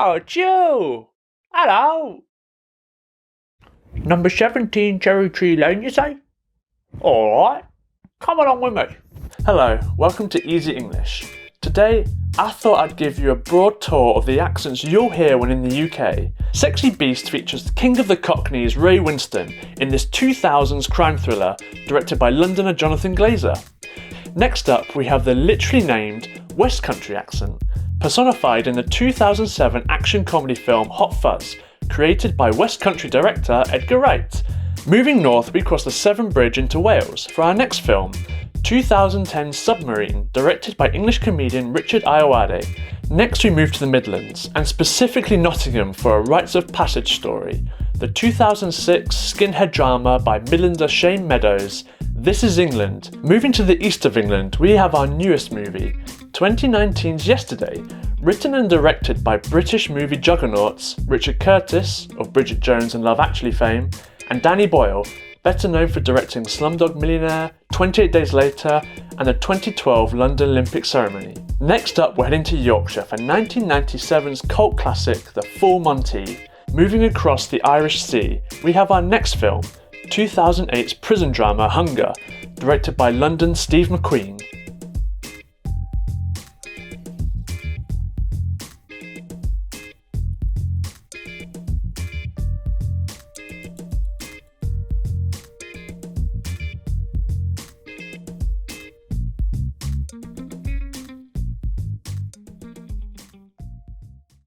Oh, Joe! Hello! Number 17 Cherry Tree Lane, you say? Alright, come along with me. Hello, welcome to Easy English. Today, I thought I'd give you a broad tour of the accents you'll hear when in the UK. Sexy Beast features the King of the Cockneys, Ray Winstone, in this 2000s crime thriller directed by Londoner Jonathan Glazer. Next up, we have the literally named West Country accent, personified in the 2007 action comedy film Hot Fuzz, created by West Country director Edgar Wright. Moving north, we cross the Severn Bridge into Wales for our next film, 2010 Submarine, directed by English comedian Richard Ayoade. Next we move to the Midlands, and specifically Nottingham for a rites of passage story, the 2006 skinhead drama by Midlander Shane Meadows, This Is England. Moving to the east of England, we have our newest movie, 2019's Yesterday, written and directed by British movie juggernauts Richard Curtis, of Bridget Jones and Love Actually fame, and Danny Boyle, better known for directing Slumdog Millionaire, 28 Days Later, and the 2012 London Olympic ceremony. Next up, we're heading to Yorkshire for 1997's cult classic, The Full Monty. Moving across the Irish Sea, we have our next film, 2008's prison drama Hunger, directed by London's Steve McQueen.